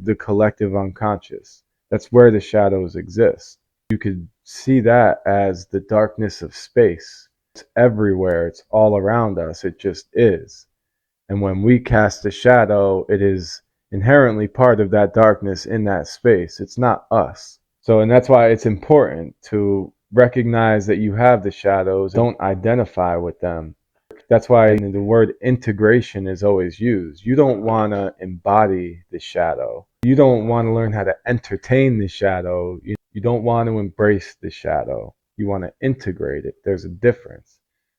the collective unconscious. That's where the shadows exist. You could see that as the darkness of space. It's everywhere. It's all around us. It just is. And when we cast a shadow, it is inherently part of that darkness in that space. It's not us. So, and that's why it's important to recognize that you have the shadows. Don't identify with them. That's why the word integration is always used. You don't want to embody the shadow. You don't want to learn how to entertain the shadow. You don't want to embrace the shadow. You want to integrate it. There's a difference.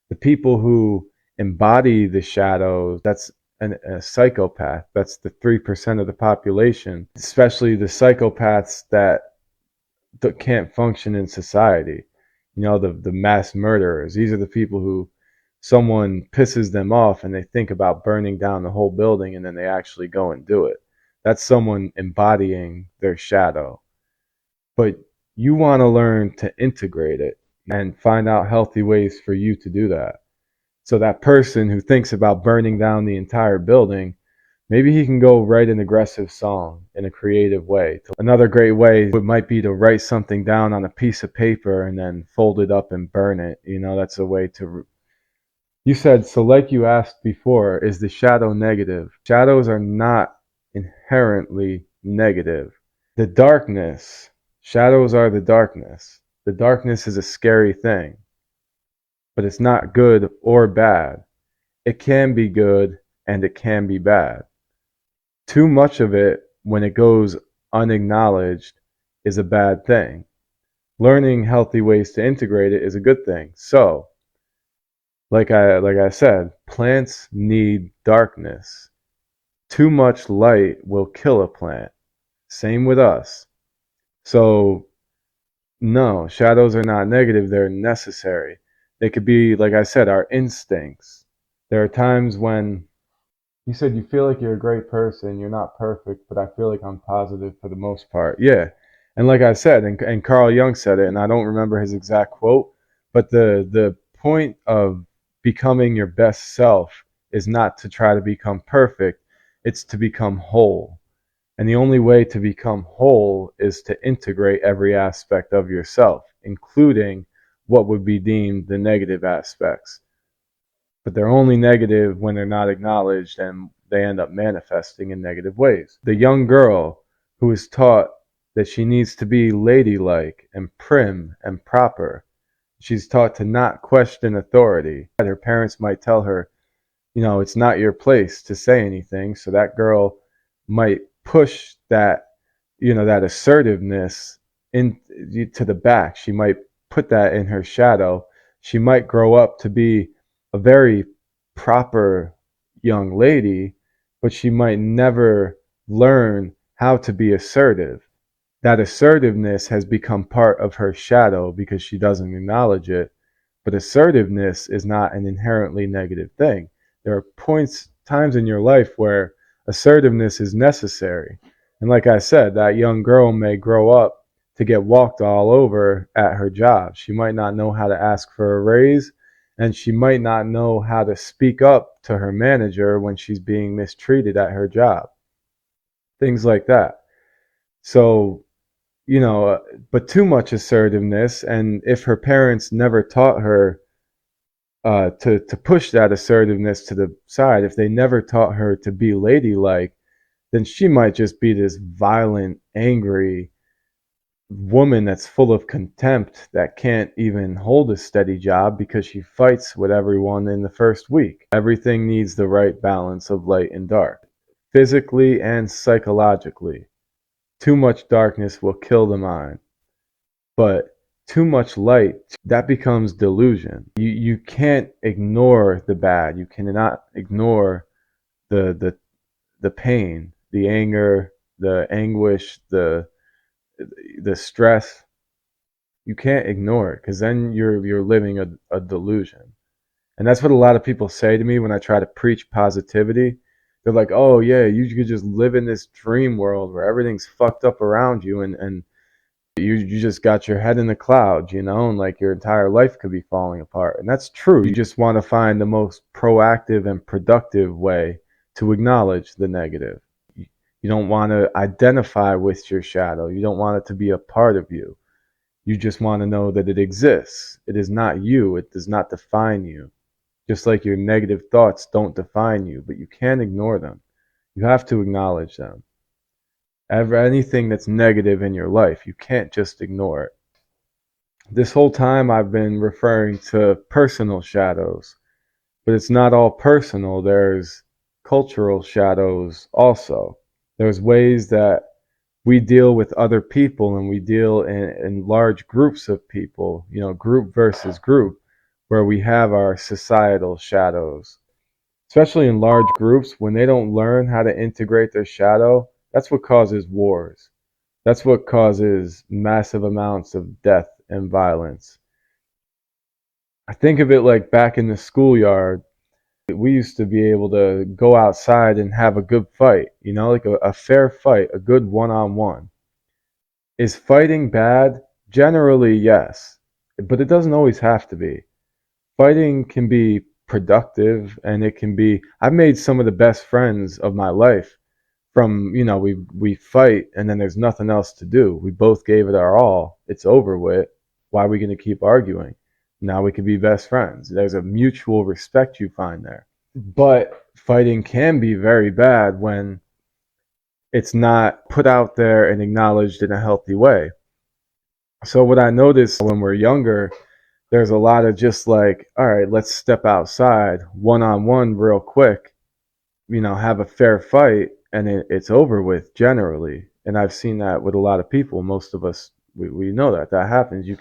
The people who embody the shadows, that's a psychopath. That's the 3% of the population, especially the psychopaths that can't function in society. You know, the mass murderers. These are the people who someone pisses them off and they think about burning down the whole building and then they actually go and do it. That's someone embodying their shadow. But you want to learn to integrate it and find out healthy ways for you to do that. So that person who thinks about burning down the entire building, maybe he can go write an aggressive song in a creative way. Another great way might be to write something down on a piece of paper and then fold it up and burn it. You know, that's a way to... You said, so like you asked before, is the shadow negative? Shadows are not inherently negative. The darkness, shadows are the darkness. The darkness is a scary thing, but it's not good or bad. It can be good and it can be bad. Too much of it, when it goes unacknowledged, is a bad thing. Learning healthy ways to integrate it is a good thing. So, like I said, plants need darkness. Too much light will kill a plant. Same with us. So, no, shadows are not negative. They're necessary. They could be, like I said, our instincts. There are times when you said you feel like you're a great person. You're not perfect, but I feel like I'm positive for the most part. Yeah. And like I said, and Carl Jung said it, and I don't remember his exact quote, but the point of becoming your best self is not to try to become perfect. It's to become whole. And the only way to become whole is to integrate every aspect of yourself, including what would be deemed the negative aspects. But they're only negative when they're not acknowledged and they end up manifesting in negative ways. The young girl who is taught that she needs to be ladylike and prim and proper, she's taught to not question authority. Her parents might tell her, you know, it's not your place to say anything. So that girl might push that, you know, that assertiveness to the back. She might put that in her shadow. She might grow up to be a very proper young lady, but she might never learn how to be assertive. That assertiveness has become part of her shadow because she doesn't acknowledge it. But assertiveness is not an inherently negative thing. There are times in your life where assertiveness is necessary. And like I said, that young girl may grow up to get walked all over at her job. She might not know how to ask for a raise, and she might not know how to speak up to her manager when she's being mistreated at her job. Things like that. So, you know, but too much assertiveness, and if her parents never taught her to push that assertiveness to the side, if they never taught her to be ladylike, then she might just be this violent, angry woman that's full of contempt that can't even hold a steady job because she fights with everyone in the first week. Everything needs the right balance of light and dark, physically and psychologically. Too much darkness will kill the mind, but too much light, that becomes delusion. You can't ignore the bad. You cannot ignore the pain, the anger, the anguish, the stress. You can't ignore it because then you're living a delusion. And that's what a lot of people say to me when I try to preach positivity. They're like, oh yeah, you could just live in this dream world where everything's fucked up around you and you just got your head in the clouds, you know, and like your entire life could be falling apart. And that's true. You just want to find the most proactive and productive way to acknowledge the negative. You You don't want to identify with your shadow. You don't want it to be a part of you. You just want to know that it exists. It is not you. It does not define you. Just like your negative thoughts don't define you, but you can't ignore them. You have to acknowledge them. Anything that's negative in your life, you can't just ignore it. This whole time I've been referring to personal shadows, but it's not all personal. There's cultural shadows also. There's ways that we deal with other people, and we deal in large groups of people, group versus group, where we have our societal shadows. Especially in large groups, when they don't learn how to integrate their shadow, that's what causes wars. That's what causes massive amounts of death and violence. I think of it like back in the schoolyard. We used to be able to go outside and have a good fight, like a fair fight, a good one-on-one. Is fighting bad? Generally, yes, but it doesn't always have to be. Fighting can be productive, and it can be. I've made some of the best friends of my life from, we fight, and then there's nothing else to do. We both gave it our all. It's over with. Why are we going to keep arguing? Now we can be best friends. There's a mutual respect you find there. But fighting can be very bad when it's not put out there and acknowledged in a healthy way. So what I noticed when we're younger, there's a lot of just like, all right, let's step outside one-on-one real quick, have a fair fight, and it's over with generally. And I've seen that with a lot of people. Most of us, we know that happens. You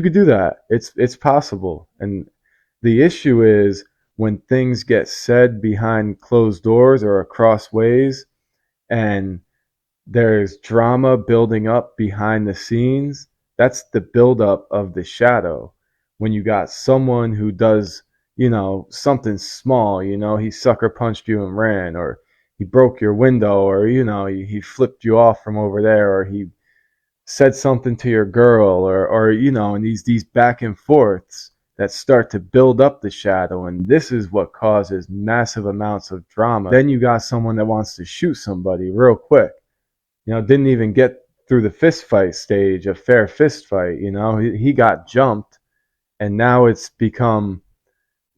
could do that. It's possible. And the issue is when things get said behind closed doors or across ways, and there's drama building up behind the scenes. That's the buildup of the shadow. When you got someone who does, something small, he sucker punched you and ran, or he broke your window, or, he flipped you off from over there, or he said something to your girl, or and these back and forths that start to build up the shadow, and this is what causes massive amounts of drama. Then you got someone that wants to shoot somebody real quick. Didn't even get through the fist fight stage, a fair fist fight. He got jumped, and now it's become,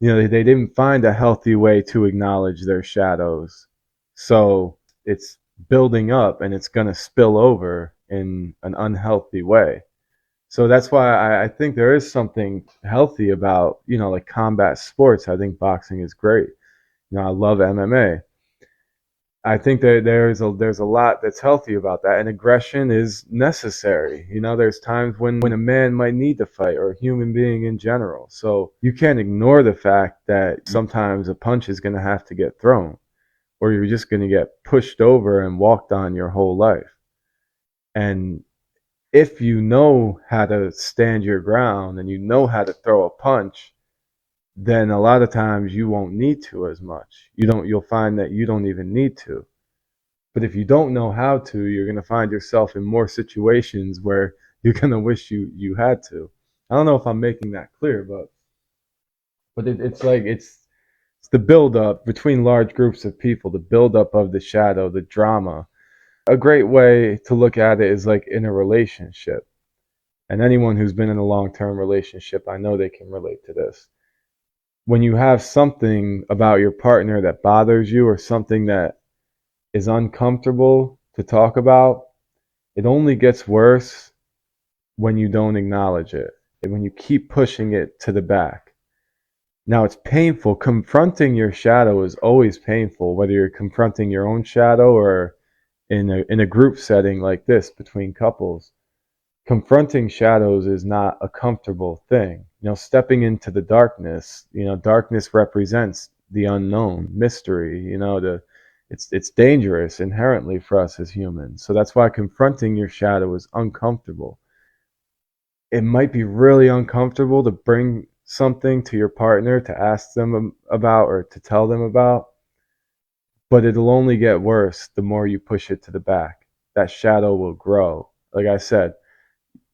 they didn't find a healthy way to acknowledge their shadows. So it's building up, and it's going to spill over in an unhealthy way. So that's why I think there is something healthy about, like combat sports. I think boxing is great. I love MMA. I think that there's a lot that's healthy about that, and aggression is necessary. There's times when a man might need to fight, or a human being in general. So you can't ignore the fact that sometimes a punch is going to have to get thrown, or you're just going to get pushed over and walked on your whole life. And if you know how to stand your ground and you know how to throw a punch, then a lot of times you won't need to as much. You'll find that you don't even need to. But if you don't know how to, you're going to find yourself in more situations where you're going to wish you had to. I don't know if I'm making that clear, but it's the build up between large groups of people, the build up of the shadow, the drama. A great way to look at it is like in a relationship. And anyone who's been in a long-term relationship, I know they can relate to this. When you have something about your partner that bothers you, or something that is uncomfortable to talk about, it only gets worse when you don't acknowledge it, and when you keep pushing it to the back. Now, it's painful. Confronting your shadow is always painful, whether you're confronting your own shadow or in a group setting like this between couples. Confronting shadows is not a comfortable thing. Stepping into the darkness, darkness represents the unknown, mystery, it's dangerous inherently for us as humans. So that's why confronting your shadow is uncomfortable. It might be really uncomfortable to bring something to your partner, to ask them about, or to tell them about, but it'll only get worse the more you push it to the back. That shadow will grow. Like I said,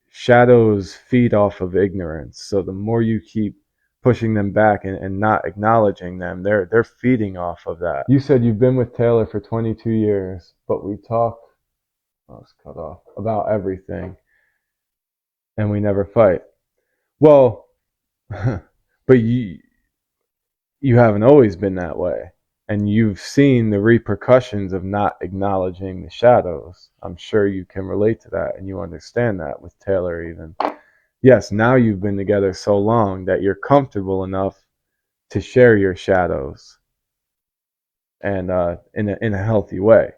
shadows feed off of ignorance. So the more you keep pushing them back and not acknowledging them. They're feeding off of that. You said you've been with Taylor for 22 years, but we talk, I was cut off, about everything, and we never fight. Well, but you haven't always been that way. And you've seen the repercussions of not acknowledging the shadows. I'm sure you can relate to that, and you understand that with Taylor even. Yes, now you've been together so long that you're comfortable enough to share your shadows, and in a healthy way.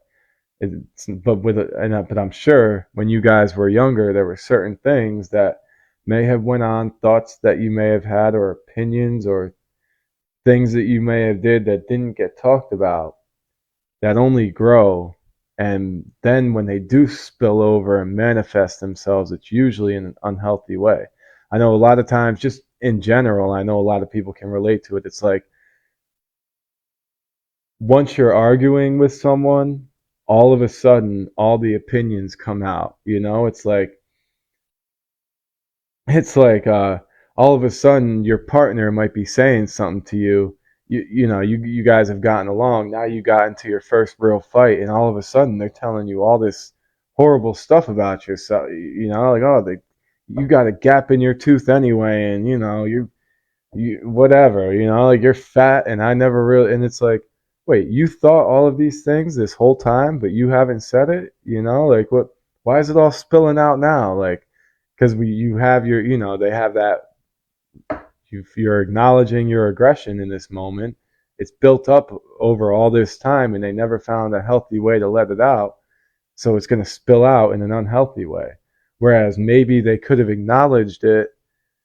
But I'm sure when you guys were younger, there were certain things that may have went on, thoughts that you may have had, or opinions, or things that you may have did that didn't get talked about, that only grow. And then when they do spill over and manifest themselves, it's usually in an unhealthy way. I know a lot of times, just in general, I know a lot of people can relate to it. It's like once you're arguing with someone, all of a sudden, all the opinions come out. It's like all of a sudden your partner might be saying something to you. You guys have gotten along. Now you got into your first real fight, and all of a sudden they're telling you all this horrible stuff about yourself. Like, oh, you got a gap in your tooth anyway, and you whatever. Like, you're fat, and I never really. And it's like, wait, you thought all of these things this whole time, but you haven't said it. Like, what? Why is it all spilling out now? Like, because you have they have that. You're acknowledging your aggression in this moment. It's built up over all this time, and they never found a healthy way to let it out. So it's going to spill out in an unhealthy way. Whereas maybe they could have acknowledged it.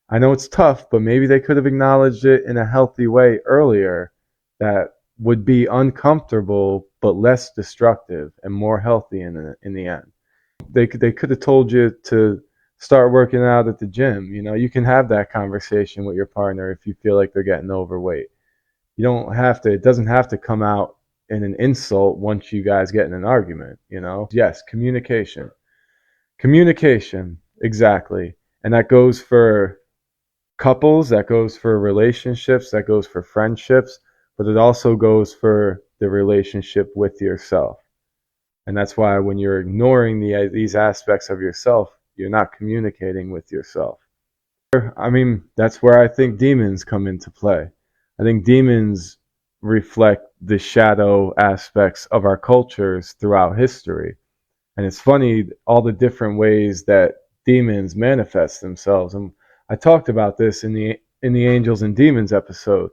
I know it's tough, but maybe they could have acknowledged it in a healthy way earlier that would be uncomfortable but less destructive and more healthy in the end. They could have told you to start working out at the gym. You can have that conversation with your partner if you feel like they're getting overweight. You don't have to, it doesn't have to come out in an insult once you guys get in an argument. Yes, communication. Communication, exactly. And that goes for couples, that goes for relationships, that goes for friendships, but it also goes for the relationship with yourself. And that's why when you're ignoring these aspects of yourself, you're not communicating with yourself. I mean, that's where I think demons come into play. I think demons reflect the shadow aspects of our cultures throughout history. And it's funny, all the different ways that demons manifest themselves. And I talked about this in the Angels and Demons episode,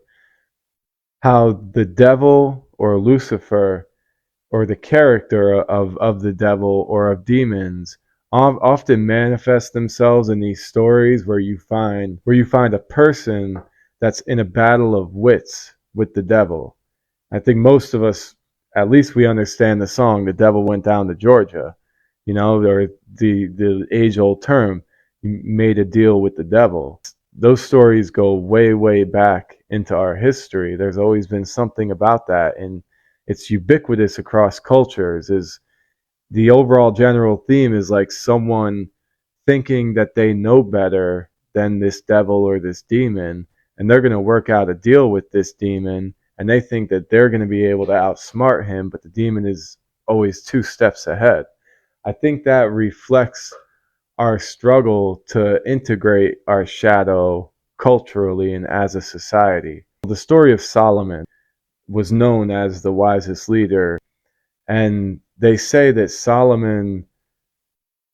how the devil or Lucifer or the character of the devil or of demons often manifest themselves in these stories where you find a person that's in a battle of wits with the devil. I think most of us, at least we understand the song, "The Devil Went Down to Georgia," or the age-old term, "You made a deal with the devil." Those stories go way, way back into our history. There's always been something about that, and it's ubiquitous across cultures. Is the overall general theme is like someone thinking that they know better than this devil or this demon, and they're going to work out a deal with this demon, and they think that they're going to be able to outsmart him, but the demon is always 2 steps ahead. I think that reflects our struggle to integrate our shadow culturally and as a society. The story of Solomon was known as the wisest leader, and they say that Solomon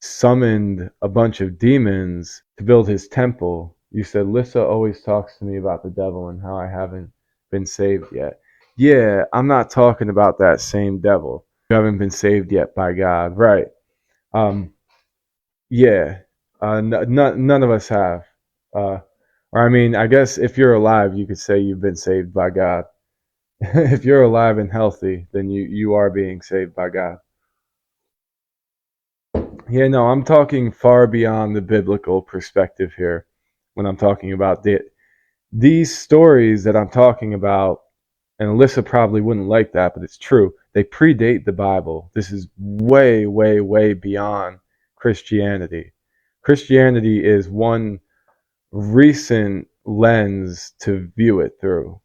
summoned a bunch of demons to build his temple. You said, Lissa always talks to me about the devil and how I haven't been saved yet. Yeah, I'm not talking about that same devil. You haven't been saved yet by God. Right. Yeah. None of us have. Or I mean, I guess if you're alive, you could say you've been saved by God. If you're alive and healthy, then you are being saved by God. Yeah, no, I'm talking far beyond the biblical perspective here when I'm talking about these stories that I'm talking about, and Alyssa probably wouldn't like that, but it's true. They predate the Bible. This is way, way, way beyond Christianity. Christianity is one recent lens to view it through.